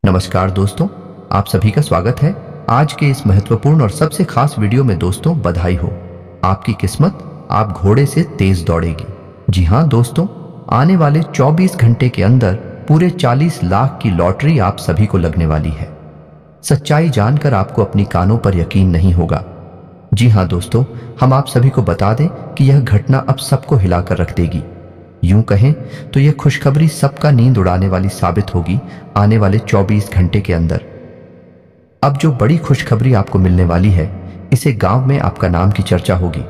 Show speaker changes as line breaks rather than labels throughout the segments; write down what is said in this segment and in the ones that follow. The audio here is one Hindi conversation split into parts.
नमस्कार दोस्तों, आप सभी का स्वागत है आज के इस महत्वपूर्ण और सबसे खास वीडियो में। दोस्तों, बधाई हो, आपकी किस्मत आप घोड़े से तेज दौड़ेगी। जी हाँ दोस्तों, आने वाले 24 घंटे के अंदर पूरे 40 लाख की लॉटरी आप सभी को लगने वाली है। सच्चाई जानकर आपको अपनी कानों पर यकीन नहीं होगा। जी हाँ दोस्तों, हम आप सभी को बता दें कि यह घटना अब सबको हिलाकर रख देगी। यूं कहें तो यह खुशखबरी सबका नींद उड़ाने वाली साबित होगी आने वाले 24 घंटे के अंदर। अब जो बड़ी खुशखबरी आपको मिलने वाली है, इसे गांव में आपका नाम की चर्चा होगी।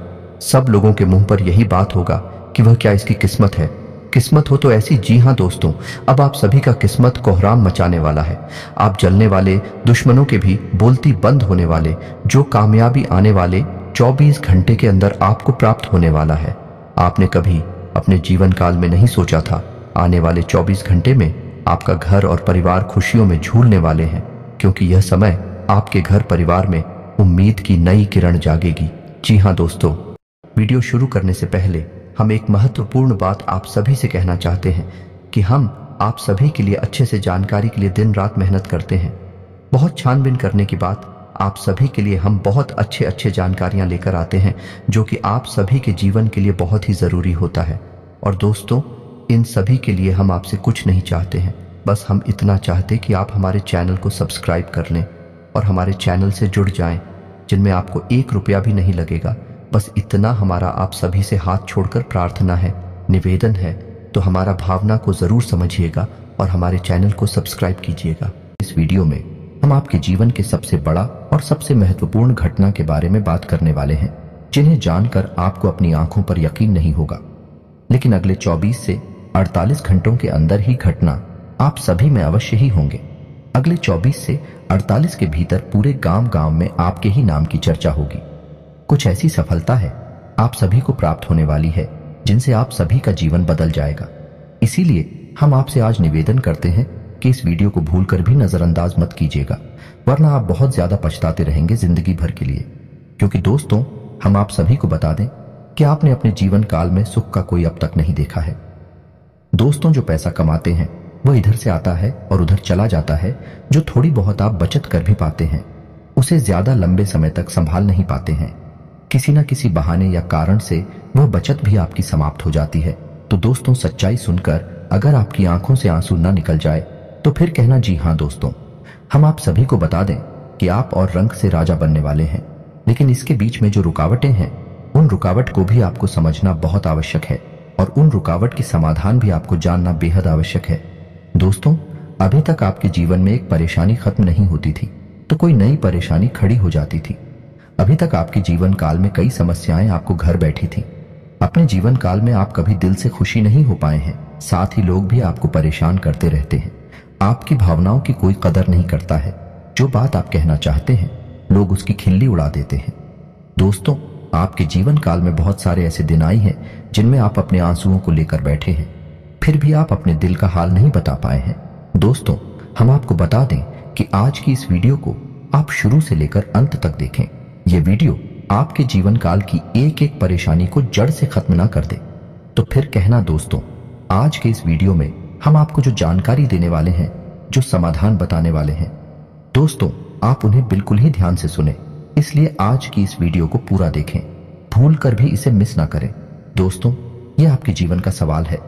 सब लोगों के मुंह पर यही बात होगा कि वह क्या इसकी किस्मत है। किस्मत हो तो ऐसी। जी हाँ दोस्तों, अब आप सभी का किस्मत कोहराम मचाने वाला है। आप जलने वाले, दुश्मनों के भी बोलती बंद होने वाले, जो कामयाबी आने वाले 24 घंटे के अंदर आपको प्राप्त होने वाला है। आपने कभी अपने जीवन काल में नहीं सोचा था आने वाले 24 घंटे में आपका घर और परिवार खुशियों में झूलने वाले हैं, क्योंकि यह समय आपके घर परिवार में उम्मीद की नई किरण जागेगी। जी हाँ दोस्तों, वीडियो शुरू करने से पहले हम एक महत्वपूर्ण बात आप सभी से कहना चाहते हैं कि हम आप सभी के लिए अच्छे से जानकारी के लिए दिन रात मेहनत करते हैं। बहुत छानबीन करने की बात, आप सभी के लिए हम बहुत अच्छे जानकारियां लेकर आते हैं जो कि आप सभी के जीवन के लिए बहुत ही ज़रूरी होता है। और दोस्तों, इन सभी के लिए हम आपसे कुछ नहीं चाहते हैं, बस हम इतना चाहते कि आप हमारे चैनल को सब्सक्राइब कर लें और हमारे चैनल से जुड़ जाएं, जिनमें आपको 1 रुपया भी नहीं लगेगा। बस इतना हमारा आप सभी से हाथ छोड़कर प्रार्थना है, निवेदन है। तो हमारा भावना को ज़रूर समझिएगा और हमारे चैनल को सब्सक्राइब कीजिएगा। इस वीडियो में हम आपके जीवन के सबसे बड़ा और सबसे महत्वपूर्ण घटना के बारे में बात करने वाले हैं, जिन्हें जानकर आपको अपनी आंखों पर यकीन नहीं होगा। लेकिन अगले 24 से 48 घंटों के अंदर ही घटना आप सभी में अवश्य ही होंगे। अगले 24 से 48 के भीतर पूरे गांव में आपके ही नाम की चर्चा होगी। कुछ ऐसी सफलता है आप सभी को प्राप्त होने वाली है जिनसे आप सभी का जीवन बदल जाएगा। इसीलिए हम आपसे आज निवेदन करते हैं कि इस वीडियो को भूलकर भी नजरअंदाज मत कीजिएगा, वरना आप बहुत ज्यादा पछताते रहेंगे जिंदगी भर के लिए। क्योंकि दोस्तों, हम आप सभी को बता दें कि आपने अपने जीवन काल में सुख का कोई अब तक नहीं देखा है। दोस्तों, जो पैसा कमाते हैं वो इधर से आता है और उधर चला जाता है। जो थोड़ी बहुत आप बचत कर भी पाते हैं, उसे ज्यादा लंबे समय तक संभाल नहीं पाते हैं। किसी न किसी बहाने या कारण से वह बचत भी आपकी समाप्त हो जाती है। तो दोस्तों, सच्चाई सुनकर अगर आपकी आंखों से आंसू न निकल जाए तो फिर कहना जी हाँ दोस्तों, हम आप सभी को बता दें कि आप और रंग से राजा बनने वाले हैं। लेकिन इसके बीच में जो रुकावटें हैं, उन रुकावट को भी आपको समझना बहुत आवश्यक है और उन रुकावट के समाधान भी आपको जानना बेहद आवश्यक है। दोस्तों, अभी तक आपके जीवन में एक परेशानी खत्म नहीं होती थी तो कोई नई परेशानी खड़ी हो जाती थी। अभी तक आपके जीवन काल में कई समस्याएं आपको घर बैठी थी। अपने जीवन काल में आप कभी दिल से खुशी नहीं हो पाए हैं। साथ ही लोग भी आपको परेशान करते रहते हैं। आपकी भावनाओं की कोई कदर नहीं करता है। जो बात आप कहना चाहते हैं, लोग उसकी खिल्ली उड़ा देते हैं। दोस्तों, आपके जीवन काल में बहुत सारे ऐसे दिन आए हैं जिनमें आप अपने आंसुओं को लेकर बैठे हैं, फिर भी आप अपने दिल का हाल नहीं बता पाए हैं। दोस्तों, हम आपको बता दें कि आज की इस वीडियो को आप शुरू से लेकर अंत तक देखें। यह वीडियो आपके जीवन काल की एक एक परेशानी को जड़ से खत्म ना कर दे। तो फिर कहना दोस्तों, आज के इस वीडियो में हम आपको जो जानकारी देने वाले हैं, जो समाधान बताने वाले हैं, दोस्तों आप उन्हें बिल्कुल ही ध्यान से सुने। इसलिए आज की इस वीडियो को पूरा देखें, भूल कर भी इसे मिस ना करें। दोस्तों, यह आपके जीवन का सवाल है।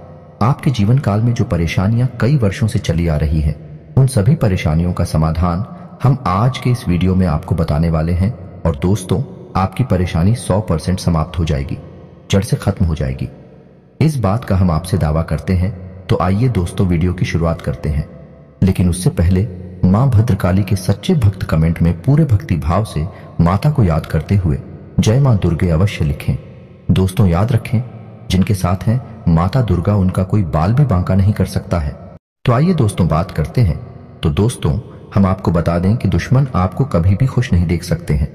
आपके जीवन काल में जो परेशानियां कई वर्षों से चली आ रही हैं, उन सभी परेशानियों का समाधान हम आज के इस वीडियो में आपको बताने वाले हैं। और दोस्तों, आपकी परेशानी 100% समाप्त हो जाएगी, जड़ से खत्म हो जाएगी। इस बात का हम आपसे दावा करते हैं। तो आइए दोस्तों, वीडियो की शुरुआत करते हैं। लेकिन उससे पहले मां भद्रकाली के सच्चे भक्त कमेंट में पूरे भक्ति भाव से माता को याद करते हुए जय मां दुर्गे अवश्य लिखें। दोस्तों, याद रखें, जिनके साथ हैं माता दुर्गा, उनका कोई बाल भी बांका नहीं कर सकता है। तो आइए दोस्तों, बात करते हैं। तो दोस्तों, हम आपको बता दें कि दुश्मन आपको कभी भी खुश नहीं देख सकते हैं।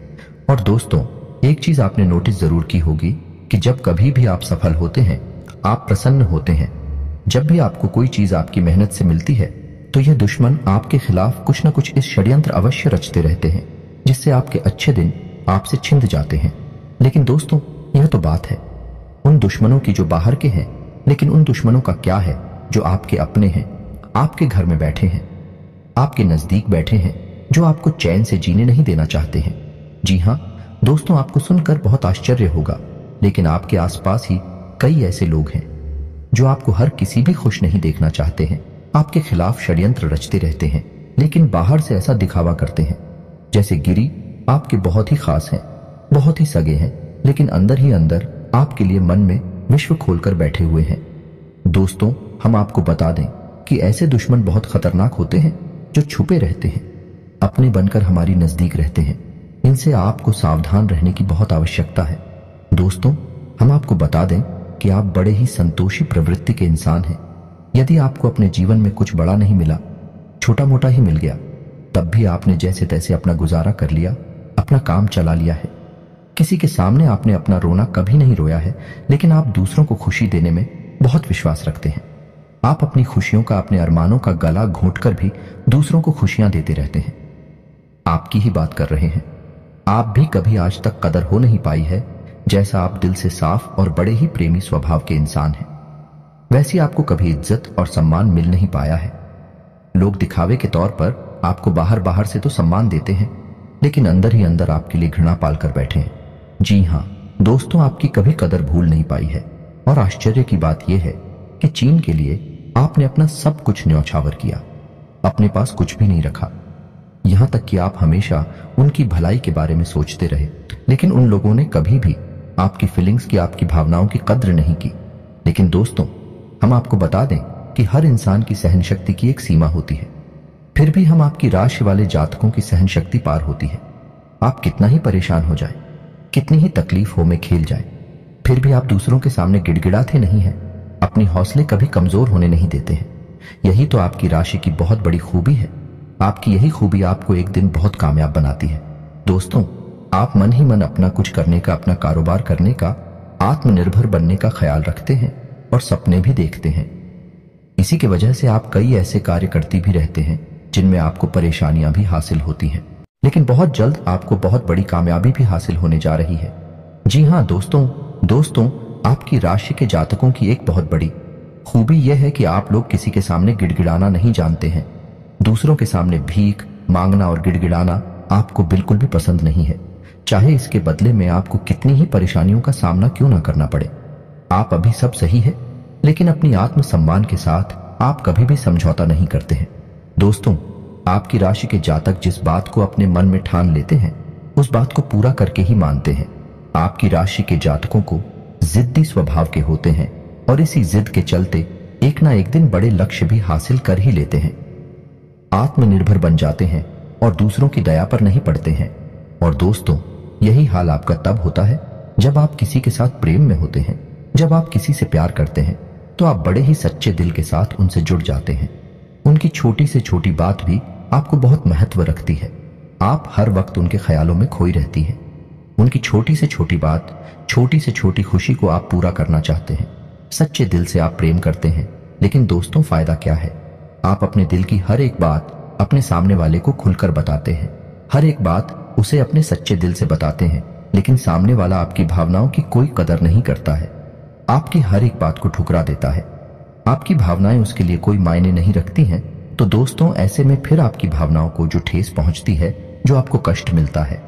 और दोस्तों, एक चीज आपने नोटिस जरूर की होगी कि जब कभी भी आप सफल होते हैं, आप प्रसन्न होते हैं, जब भी आपको कोई चीज आपकी मेहनत से मिलती है, तो यह दुश्मन आपके खिलाफ कुछ न कुछ इस षड्यंत्र अवश्य रचते रहते हैं, जिससे आपके अच्छे दिन आपसे छिंद जाते हैं। लेकिन दोस्तों, यह तो बात है उन दुश्मनों की जो बाहर के हैं, लेकिन उन दुश्मनों का क्या है जो आपके अपने हैं, आपके घर में बैठे हैं। आपके नजदीक बैठे हैं जो आपको चैन से जीने नहीं देना चाहते हैं। जी हाँ दोस्तों, आपको सुनकर बहुत आश्चर्य होगा, लेकिन आपके आसपास ही कई ऐसे लोग हैं जो आपको हर किसी भी खुश नहीं देखना चाहते हैं, आपके खिलाफ षड्यंत्र रचते रहते हैं, लेकिन बाहर से ऐसा दिखावा करते हैं जैसे गिरी आपके बहुत ही खास हैं, बहुत ही सगे हैं, लेकिन अंदर ही अंदर आपके लिए मन में विश्व खोलकर बैठे हुए हैं। दोस्तों, हम आपको बता दें कि ऐसे दुश्मन बहुत खतरनाक होते हैं जो छुपे रहते हैं, अपने बनकर हमारी नजदीक रहते हैं। इनसे आपको सावधान रहने की बहुत आवश्यकता है। दोस्तों, हम आपको बता दें कि आप बड़े ही संतोषी प्रवृत्ति के इंसान हैं। यदि आपको अपने जीवन में कुछ बड़ा नहीं मिला, छोटा मोटा ही मिल गया, तब भी आपने जैसे तैसे अपना गुजारा कर लिया, अपना काम चला लिया है। किसी के सामने आपने अपना रोना कभी नहीं रोया है, लेकिन आप दूसरों को खुशी देने में बहुत विश्वास रखते हैं। आप अपनी खुशियों का, अपने अरमानों का गला घोंटकर भी दूसरों को खुशियां देते रहते हैं। आपकी ही बात कर रहे हैं। आप भी कभी आज तक कदर हो नहीं पाई है, जैसा आप दिल से साफ और बड़े ही प्रेमी स्वभाव के इंसान हैं, वैसी आपको कभी इज्जत और सम्मान मिल नहीं पाया है। लोग दिखावे के तौर पर आपको बाहर बाहर से तो सम्मान देते हैं, लेकिन अंदर ही अंदर आपके लिए घृणा पालकर बैठे हैं। जी हाँ दोस्तों, आपकी कभी कदर भूल नहीं पाई है। और आश्चर्य की बात यह है कि चीन के लिए आपने अपना सब कुछ न्यौछावर किया, अपने पास कुछ भी नहीं रखा। यहां तक कि आप हमेशा उनकी भलाई के बारे में सोचते रहे, लेकिन उन लोगों ने कभी भी आपकी फीलिंग्स की, आपकी भावनाओं की कद्र नहीं की। लेकिन दोस्तों, हम आपको बता दें कि हर इंसान की सहन शक्ति की एक सीमा होती है। फिर भी हम आपकी राशि वाले जातकों की सहन शक्ति पार होती है। आप कितना ही परेशान हो जाए, कितनी ही तकलीफों में खेल जाए, फिर भी आप दूसरों के सामने गिड़गिड़ाते नहीं हैं, अपने हौसले कभी कमजोर होने नहीं देते हैं। यही तो आपकी राशि की बहुत बड़ी खूबी है। आपकी यही खूबी आपको एक दिन बहुत कामयाब बनाती है। दोस्तों, आप मन ही मन अपना कुछ करने का, अपना कारोबार करने का, आत्मनिर्भर बनने का ख्याल रखते हैं और सपने भी देखते हैं। इसी की वजह से आप कई ऐसे कार्य करती भी रहते हैं जिनमें आपको परेशानियां भी हासिल होती हैं, लेकिन बहुत जल्द आपको बहुत बड़ी कामयाबी भी हासिल होने जा रही है। जी हाँ दोस्तों, आपकी राशि के जातकों की एक बहुत बड़ी खूबी यह है कि आप लोग किसी के सामने गिड़गिड़ाना नहीं जानते हैं। दूसरों के सामने भीख मांगना और गिड़गिड़ाना आपको बिल्कुल भी पसंद नहीं है, चाहे इसके बदले में आपको कितनी ही परेशानियों का सामना क्यों ना करना पड़े। आप अभी सब सही है, लेकिन अपनी आत्मसम्मान के साथ आप कभी भी समझौता नहीं करते हैं। दोस्तों, आपकी राशि के जातक जिस बात को अपने मन में ठान लेते हैं, उस बात को पूरा करके ही मानते हैं। आपकी राशि के जातकों को जिद्दी स्वभाव के होते हैं और इसी जिद के चलते एक ना एक दिन बड़े लक्ष्य भी हासिल कर ही लेते हैं। आत्मनिर्भर बन जाते हैं और दूसरों की दया पर नहीं पड़ते हैं। और दोस्तों, यही हाल आपका तब होता है जब आप किसी के साथ प्रेम में होते हैं। जब आप किसी से प्यार करते हैं तो आप बड़े ही सच्चे दिल के साथ उनसे जुड़ जाते हैं। उनकी छोटी से छोटी बात भी आपको बहुत महत्व रखती है। आप हर वक्त उनके ख्यालों में खोई रहती हैं। उनकी छोटी से छोटी बात, छोटी से छोटी खुशी को आप पूरा करना चाहते हैं। सच्चे दिल से आप प्रेम करते हैं, लेकिन दोस्तों फायदा क्या है? आप अपने दिल की हर एक बात अपने सामने वाले को खुलकर बताते हैं, हर एक बात उसे अपने सच्चे दिल से बताते हैं, लेकिन सामने वाला आपकी भावनाओं की कोई कदर नहीं करता है, आपकी हर एक बात को ठुकरा देता है। आपकी भावनाएं उसके लिए कोई मायने नहीं रखती हैं। तो दोस्तों, ऐसे में फिर आपकी भावनाओं को जो ठेस पहुंचती है, जो आपको कष्ट मिलता है,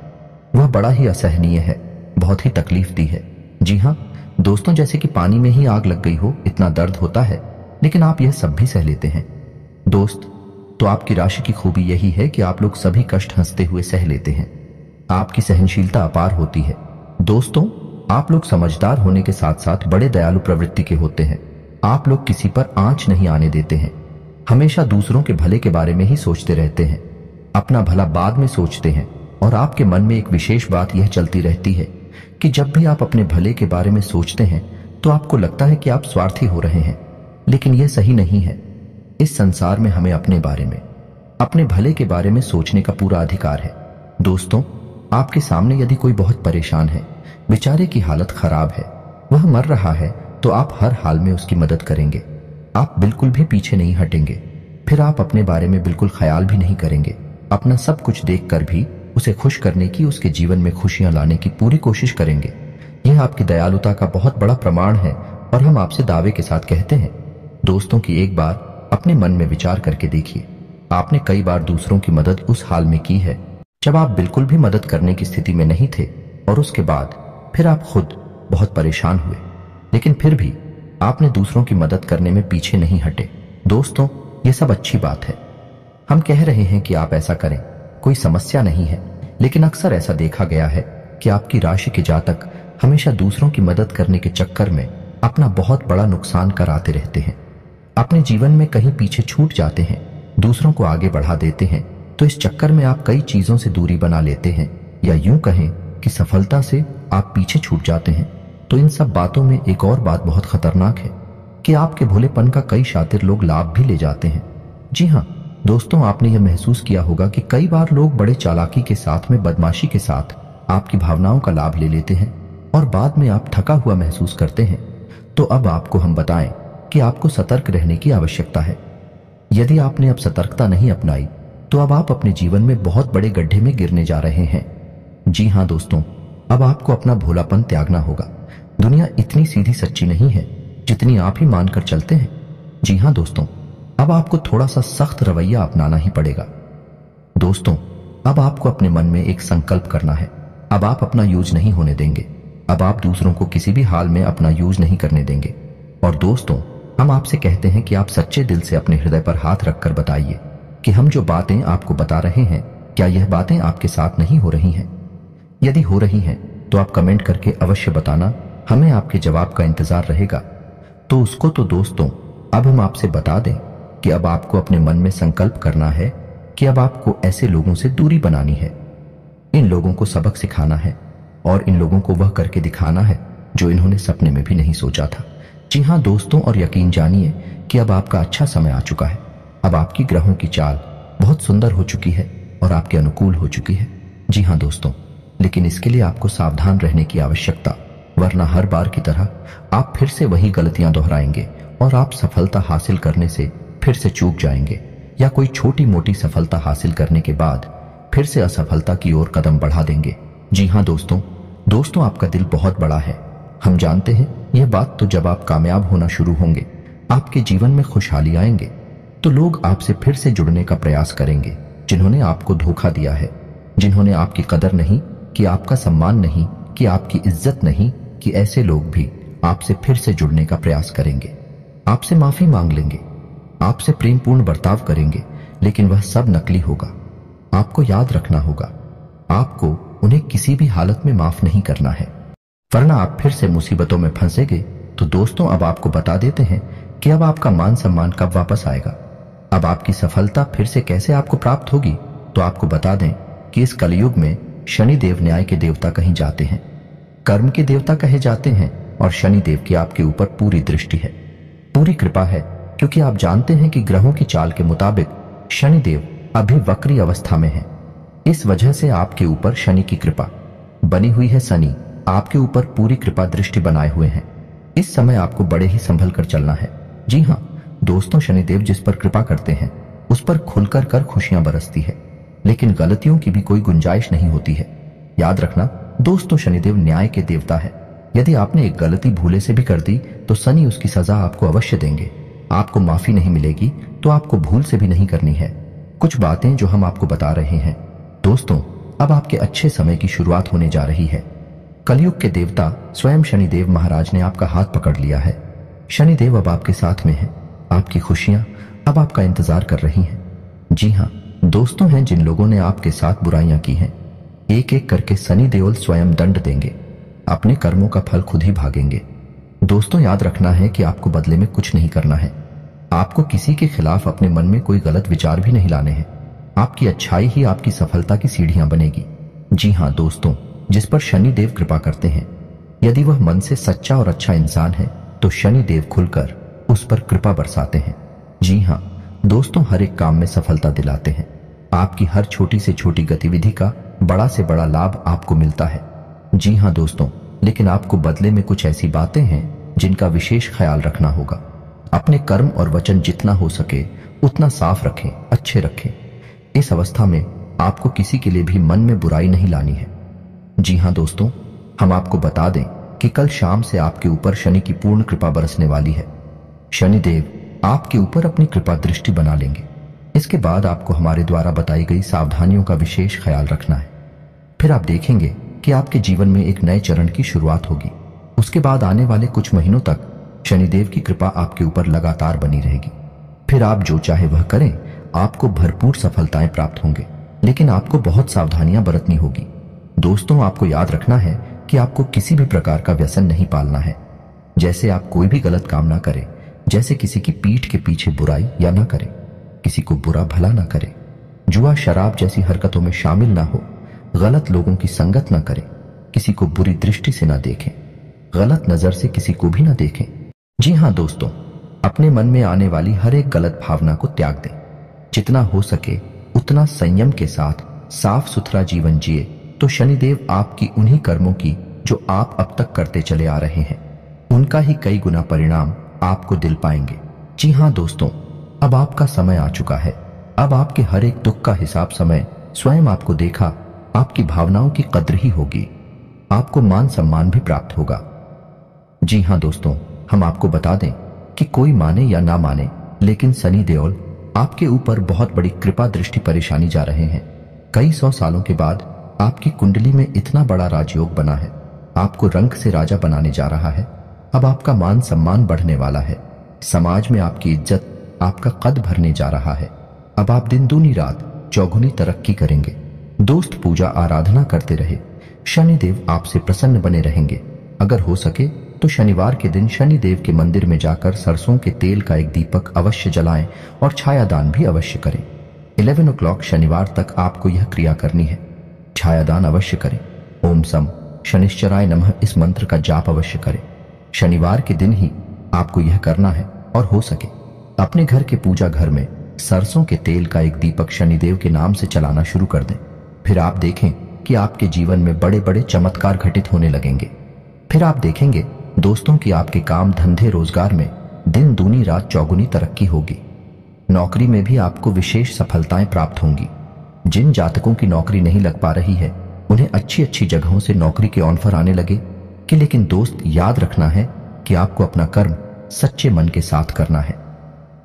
वह बड़ा ही असहनीय है, बहुत ही तकलीफ दी है। जी हाँ दोस्तों, जैसे कि पानी में ही आग लग गई हो, इतना दर्द होता है, लेकिन आप यह सब भी सह लेते हैं। दोस्त, तो आपकी राशि की खूबी यही है कि आप लोग सभी कष्ट हंसते हुए सह लेते हैं। आपकी सहनशीलता अपार होती है। दोस्तों, आप लोग समझदार होने के साथ साथ बड़े दयालु प्रवृत्ति के होते हैं। आप लोग किसी पर आंच नहीं आने देते हैं, हमेशा दूसरों के भले के बारे में ही सोचते रहते हैं, अपना भला बाद में सोचते हैं। और आपके मन में एक विशेष बात यह चलती रहती है कि जब भी आप अपने भले के बारे में सोचते हैं तो आपको लगता है कि आप स्वार्थी हो रहे हैं, लेकिन यह सही नहीं है। इस संसार में हमें अपने बारे में, अपने भले के बारे में सोचने का पूरा अधिकार है। दोस्तों, आपके सामने यदि कोई बहुत परेशान है, बेचारे की हालत खराब है, वह मर रहा है, तो आप हर हाल में उसकी मदद करेंगे। आप बिल्कुल भी पीछे नहीं हटेंगे। फिर आप अपने बारे में बिल्कुल ख्याल भी नहीं करेंगे। अपना सब कुछ देखकर भी उसे खुश करने की, उसके जीवन में खुशियां लाने की पूरी कोशिश करेंगे। यह आपकी दयालुता का बहुत बड़ा प्रमाण है और हम आपसे दावे के साथ कहते हैं। दोस्तों की एक बार अपने मन में विचार करके देखिए, आपने कई बार दूसरों की मदद उस हाल में की है जब आप बिल्कुल भी मदद करने की स्थिति में नहीं थे, और उसके बाद फिर आप खुद बहुत परेशान हुए, लेकिन फिर भी आपने दूसरों की मदद करने में पीछे नहीं हटे। दोस्तों, ये सब अच्छी बात है। हम कह रहे हैं कि आप ऐसा करें, कोई समस्या नहीं है, लेकिन अक्सर ऐसा देखा गया है कि आपकी राशि के जातक हमेशा दूसरों की मदद करने के चक्कर में अपना बहुत बड़ा नुकसान कराते रहते हैं। अपने जीवन में कहीं पीछे छूट जाते हैं, दूसरों को आगे बढ़ा देते हैं, तो इस चक्कर में आप कई चीजों से दूरी बना लेते हैं, या यूं कहें कि सफलता से आप पीछे छूट जाते हैं। तो इन सब बातों में एक और बात बहुत खतरनाक है कि आपके भोलेपन का कई शातिर लोग लाभ भी ले जाते हैं। जी हाँ दोस्तों, आपने यह महसूस किया होगा कि कई बार लोग बड़े चालाकी के साथ में, बदमाशी के साथ आपकी भावनाओं का लाभ ले लेते हैं और बाद में आप थका हुआ महसूस करते हैं। तो अब आपको हम बताएं कि आपको सतर्क रहने की आवश्यकता है। यदि आपने अब सतर्कता नहीं अपनाई तो अब आप अपने जीवन में बहुत बड़े गड्ढे में गिरने जा रहे हैं। जी हाँ दोस्तों, अब आपको अपना भोलापन त्यागना होगा। दुनिया इतनी सीधी सच्ची नहीं है जितनी आप ही मानकर चलते हैं। जी हाँ दोस्तों, अब आपको थोड़ा सा सख्त रवैया अपनाना ही पड़ेगा। दोस्तों, अब आपको अपने मन में एक संकल्प करना है। अब आप अपना यूज नहीं होने देंगे। अब आप दूसरों को किसी भी हाल में अपना यूज नहीं करने देंगे। और दोस्तों, हम आपसे कहते हैं कि आप सच्चे दिल से अपने हृदय पर हाथ रखकर बताइए कि हम जो बातें आपको बता रहे हैं, क्या यह बातें आपके साथ नहीं हो रही हैं? यदि हो रही हैं तो आप कमेंट करके अवश्य बताना, हमें आपके जवाब का इंतजार रहेगा। तो उसको तो दोस्तों, अब हम आपसे बता दें कि अब आपको अपने मन में संकल्प करना है कि अब आपको ऐसे लोगों से दूरी बनानी है। इन लोगों को सबक सिखाना है और इन लोगों को वह करके दिखाना है जो इन्होंने सपने में भी नहीं सोचा था। जी हाँ दोस्तों, और यकीन जानिए कि अब आपका अच्छा समय आ चुका है। अब आपकी ग्रहों की चाल बहुत सुंदर हो चुकी है और आपके अनुकूल हो चुकी है। जी हाँ दोस्तों, लेकिन इसके लिए आपको सावधान रहने की आवश्यकता, वरना हर बार की तरह आप फिर से वही गलतियां दोहराएंगे और आप सफलता हासिल करने से फिर से चूक जाएंगे, या कोई छोटी मोटी सफलता हासिल करने के बाद फिर से असफलता की ओर कदम बढ़ा देंगे। जी हाँ दोस्तों, आपका दिल बहुत बड़ा है। हम जानते हैं यह बात। तो जब आप कामयाब होना शुरू होंगे, आपके जीवन में खुशहाली आएंगे, तो लोग आपसे फिर से जुड़ने का प्रयास करेंगे। जिन्होंने आपको धोखा दिया है, जिन्होंने आपकी कदर नहीं कि, आपका सम्मान नहीं कि, आपकी इज्जत नहीं कि, ऐसे लोग भी आपसे फिर से जुड़ने का प्रयास करेंगे, आपसे माफी मांग लेंगे, आपसे प्रेमपूर्ण बर्ताव करेंगे, लेकिन वह सब नकली होगा। आपको याद रखना होगा, आपको उन्हें किसी भी हालत में माफ नहीं करना है, वरना आप फिर से मुसीबतों में फंसेंगे। तो दोस्तों, अब आपको बता देते हैं कि अब आपका मान सम्मान कब वापस आएगा, अब आपकी सफलता फिर से कैसे आपको प्राप्त होगी। तो आपको बता दें कि इस कलयुग में शनिदेव न्याय के देवता कहीं जाते हैं, कर्म के देवता कहे जाते हैं, और शनिदेव की आपके ऊपर पूरी दृष्टि है, पूरी कृपा है, क्योंकि आप जानते हैं कि ग्रहों की चाल के मुताबिक शनिदेव अभी वक्री अवस्था में है। इस वजह से आपके ऊपर शनि की कृपा बनी हुई है। शनि आपके ऊपर पूरी कृपा दृष्टि बनाए हुए हैं। इस समय आपको बड़े ही संभल कर चलना है। जी हाँ दोस्तों, शनिदेव जिस पर कृपा करते हैं उस पर खुलकर कर खुशियां बरसती है, लेकिन गलतियों की भी कोई गुंजाइश नहीं होती है। याद रखना दोस्तों, शनिदेव न्याय के देवता है। यदि आपने एक गलती भूले से भी कर दी तो शनि उसकी सजा आपको अवश्य देंगे। आपको माफी नहीं मिलेगी तो आपको भूल से भी नहीं करनी है। कुछ बातें जो हम आपको बता रहे हैं दोस्तों, अब आपके अच्छे समय की शुरुआत होने जा रही है। कलयुग के देवता स्वयं शनिदेव महाराज ने आपका हाथ पकड़ लिया है। शनिदेव अब आपके साथ में है। आपकी खुशियां अब आपका इंतजार कर रही हैं। जी हाँ दोस्तों, हैं जिन लोगों ने आपके साथ बुराइयां की हैं, एक एक करके शनि देवल स्वयं दंड देंगे। अपने कर्मों का फल खुद ही भागेंगे। दोस्तों, याद रखना है कि आपको बदले में कुछ नहीं करना है। आपको किसी के खिलाफ अपने मन में कोई गलत विचार भी नहीं लाने हैं। आपकी अच्छाई ही आपकी सफलता की सीढ़ियां बनेगी। जी हाँ दोस्तों, जिस पर शनि देव कृपा करते हैं, यदि वह मन से सच्चा और अच्छा इंसान है तो शनि देव खुलकर उस पर कृपा बरसाते हैं। जी हाँ दोस्तों, हर एक काम में सफलता दिलाते हैं। आपकी हर छोटी से छोटी गतिविधि का बड़ा से बड़ा लाभ आपको मिलता है। जी हाँ दोस्तों, लेकिन आपको बदले में कुछ ऐसी बातें हैं जिनका विशेष ख्याल रखना होगा। अपने कर्म और वचन जितना हो सके उतना साफ रखें, अच्छे रखें। इस अवस्था में आपको किसी के लिए भी मन में बुराई नहीं लानी है। जी हाँ दोस्तों, हम आपको बता दें कि कल शाम से आपके ऊपर शनि की पूर्ण कृपा बरसने वाली है। शनिदेव आपके ऊपर अपनी कृपा दृष्टि बना लेंगे। इसके बाद आपको हमारे द्वारा बताई गई सावधानियों का विशेष ख्याल रखना है। फिर आप देखेंगे कि आपके जीवन में एक नए चरण की शुरुआत होगी। उसके बाद आने वाले कुछ महीनों तक शनिदेव की कृपा आपके ऊपर लगातार बनी रहेगी। फिर आप जो चाहे वह करें, आपको भरपूर सफलताएं प्राप्त होंगे, लेकिन आपको बहुत सावधानियां बरतनी होगी। दोस्तों, आपको याद रखना है कि आपको किसी भी प्रकार का व्यसन नहीं पालना है। जैसे आप कोई भी गलत काम ना करें, जैसे किसी की पीठ के पीछे बुराई या ना करें, किसी को बुरा भला ना करें, जुआ शराब जैसी हरकतों में शामिल ना हो, गलत लोगों की संगत ना करें, किसी को बुरी दृष्टि से ना देखें, गलत नजर से किसी को भी ना देखें। जी हाँ दोस्तों, अपने मन में आने वाली हर एक गलत भावना को त्याग दें। जितना हो सके उतना संयम के साथ साफ सुथरा जीवन जिए तो शनिदेव आपकी उन्हीं कर्मों की जो आप अब तक करते चले आ रहे हैं, उनका ही कई गुना परिणाम आपको दिल पाएंगे। जी हाँ दोस्तों, अब आपका समय आ चुका है। अब आपके हर एक दुख का हिसाब समय स्वयं आपको देखा, आपकी भावनाओं की कद्र ही होगी, आपको मान सम्मान भी प्राप्त होगा। जी हाँ दोस्तों, हम आपको बता दें कि कोई माने या ना माने, लेकिन शनि देओल आपके ऊपर बहुत बड़ी कृपा दृष्टि परेशानी जा रहे हैं। कई 100 सालों के बाद आपकी कुंडली में इतना बड़ा राजयोग बना है, आपको रंग से राजा बनाने जा रहा है। अब आपका मान सम्मान बढ़ने वाला है, समाज में आपकी इज्जत, आपका कद भरने जा रहा है। अब आप दिन दूनी रात चौगुनी तरक्की करेंगे। दोस्त, पूजा आराधना करते रहे, शनिदेव आपसे प्रसन्न बने रहेंगे। अगर हो सके तो शनिवार के दिन शनिदेव के मंदिर में जाकर सरसों के तेल का एक दीपक अवश्य जलाएं और छायादान भी अवश्य करें। 11 o'clock शनिवार तक आपको यह क्रिया करनी है। छायादान अवश्य करें। ओम सम शनिश्चराय नमः इस मंत्र का जाप अवश्य करें। शनिवार के दिन ही आपको यह करना है। और हो सके अपने घर के पूजा घर में सरसों के तेल का एक दीपक शनिदेव के नाम से चलाना शुरू कर दें। फिर आप देखें कि आपके जीवन में बड़े बड़े चमत्कार घटित होने लगेंगे। फिर आप देखेंगे दोस्तों कि आपके काम धंधे रोजगार में दिन दूनी रात चौगुनी तरक्की होगी। नौकरी में भी आपको विशेष सफलताएं प्राप्त होंगी। जिन जातकों की नौकरी नहीं लग पा रही है, उन्हें अच्छी अच्छी जगहों से नौकरी के ऑफर आने लगे कि लेकिन दोस्त, याद रखना है कि आपको अपना कर्म सच्चे मन के साथ करना है।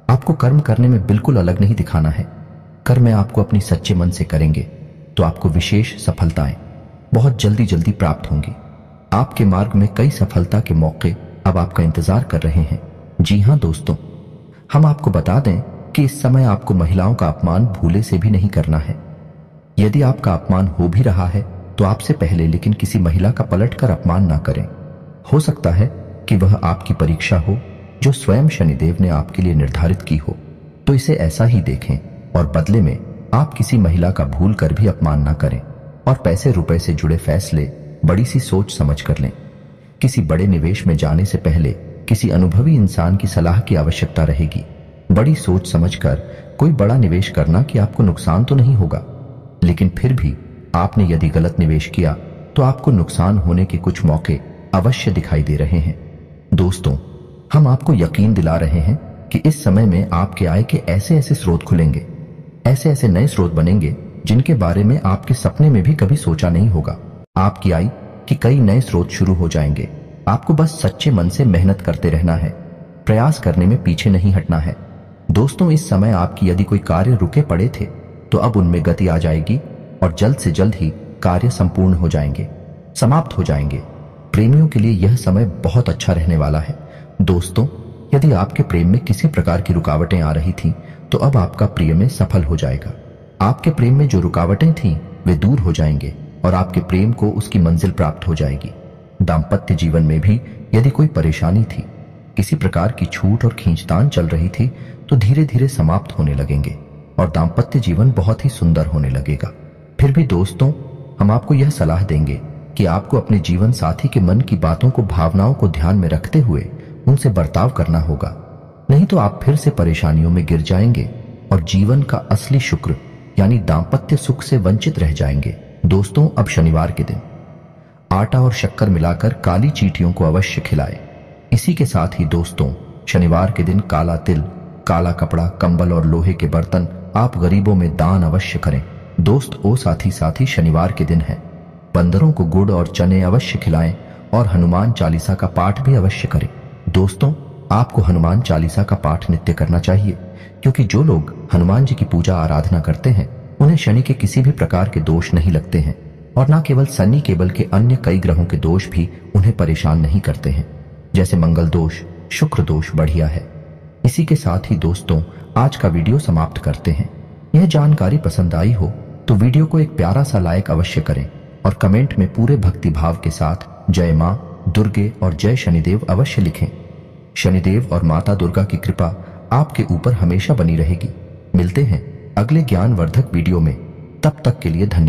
आपको कर्म करने में बिल्कुल अलग नहीं दिखाना है। कर्म आपको अपनी सच्चे मन से करेंगे तो आपको विशेष सफलताएं बहुत जल्दी जल्दी प्राप्त होंगी। आपके मार्ग में कई सफलता के मौके अब आपका इंतजार कर रहे हैं। जी हाँ दोस्तों, हम आपको बता दें कि इस समय आपको महिलाओं का अपमान भूले से भी नहीं करना है। यदि आपका अपमान हो भी रहा है तो आपसे पहले लेकिन किसी महिला का पलटकर अपमान ना करें। हो सकता है कि वह आपकी परीक्षा हो जो स्वयं शनिदेव ने आपके लिए निर्धारित की हो, तो इसे ऐसा ही देखें और बदले में आप किसी महिला का भूल कर भी अपमान ना करें। और पैसे रुपए से जुड़े फैसले बड़ी सी सोच समझ कर लें। किसी बड़े निवेश में जाने से पहले किसी अनुभवी इंसान की सलाह की आवश्यकता रहेगी। बड़ी सोच समझकर कोई बड़ा निवेश करना कि आपको नुकसान तो नहीं होगा, लेकिन फिर भी आपने यदि गलत निवेश किया तो आपको नुकसान होने के कुछ मौके अवश्य दिखाई दे रहे हैं। दोस्तों, हम आपको यकीन दिला रहे हैं कि इस समय में आपके आय के ऐसे ऐसे स्रोत खुलेंगे, ऐसे ऐसे नए स्रोत बनेंगे जिनके बारे में आपके सपने में भी कभी सोचा नहीं होगा। आपकी आय के कई नए स्रोत शुरू हो जाएंगे। आपको बस सच्चे मन से मेहनत करते रहना है, प्रयास करने में पीछे नहीं हटना है। दोस्तों, इस समय आपकी यदि कोई कार्य रुके पड़े थे तो अब उनमें गति आ जाएगी और जल्द से जल्द ही कार्य संपूर्ण हो जाएंगे, समाप्त हो जाएंगे। प्रेमियों के लिए यह समय बहुत अच्छा रहने वाला है। दोस्तों, यदि आपके प्रेम में किसी प्रकार की रुकावटें आ रही थीं तो अब आपका प्रिय में सफल हो जाएगा। आपके प्रेम में जो रुकावटें थीं वे दूर हो जाएंगे और आपके प्रेम को उसकी मंजिल प्राप्त हो जाएगी। दाम्पत्य जीवन में भी यदि कोई परेशानी थी, किसी प्रकार की छूट और खींचतान चल रही थी, तो धीरे धीरे समाप्त होने लगेंगे और दाम्पत्य जीवन बहुत ही सुंदर होने लगेगा। फिर भी दोस्तों, हम आपको यह सलाह देंगे कि आपको अपने जीवन साथी के मन की बातों को, भावनाओं को ध्यान में रखते हुए उनसे बर्ताव करना होगा, नहीं तो आप फिर से परेशानियों में गिर जाएंगे और जीवन का असली शुक्र यानी दाम्पत्य सुख से वंचित रह जाएंगे। दोस्तों, अब शनिवार के दिन आटा और शक्कर मिलाकर काली चींटियों को अवश्य खिलाएं। इसी के साथ ही दोस्तों, शनिवार के दिन काला तिल, काला कपड़ा, कंबल और लोहे के बर्तन आप गरीबों में दान अवश्य करें। दोस्त ओ साथी शनिवार के दिन है, बंदरों को गुड़ और चने अवश्य खिलाएं और हनुमान चालीसा का पाठ भी अवश्य करें। दोस्तों, आपको हनुमान चालीसा का पाठ नित्य करना चाहिए, क्योंकि जो लोग हनुमान जी की पूजा आराधना करते हैं उन्हें शनि के किसी भी प्रकार के दोष नहीं लगते हैं, और न केवल शनि केवल के अन्य कई ग्रहों के दोष भी उन्हें परेशान नहीं करते हैं, जैसे मंगल दोष, शुक्र दोष बढ़िया है। इसी के साथ ही दोस्तों आज का वीडियो समाप्त करते हैं। यह जानकारी पसंद आई हो तो वीडियो को एक प्यारा सा लाइक अवश्य करें और कमेंट में पूरे भक्ति भाव के साथ जय मां दुर्गे और जय शनिदेव अवश्य लिखें। शनिदेव और माता दुर्गा की कृपा आपके ऊपर हमेशा बनी रहेगी। मिलते हैं अगले ज्ञानवर्धक वीडियो में, तब तक के लिए धन्यवाद।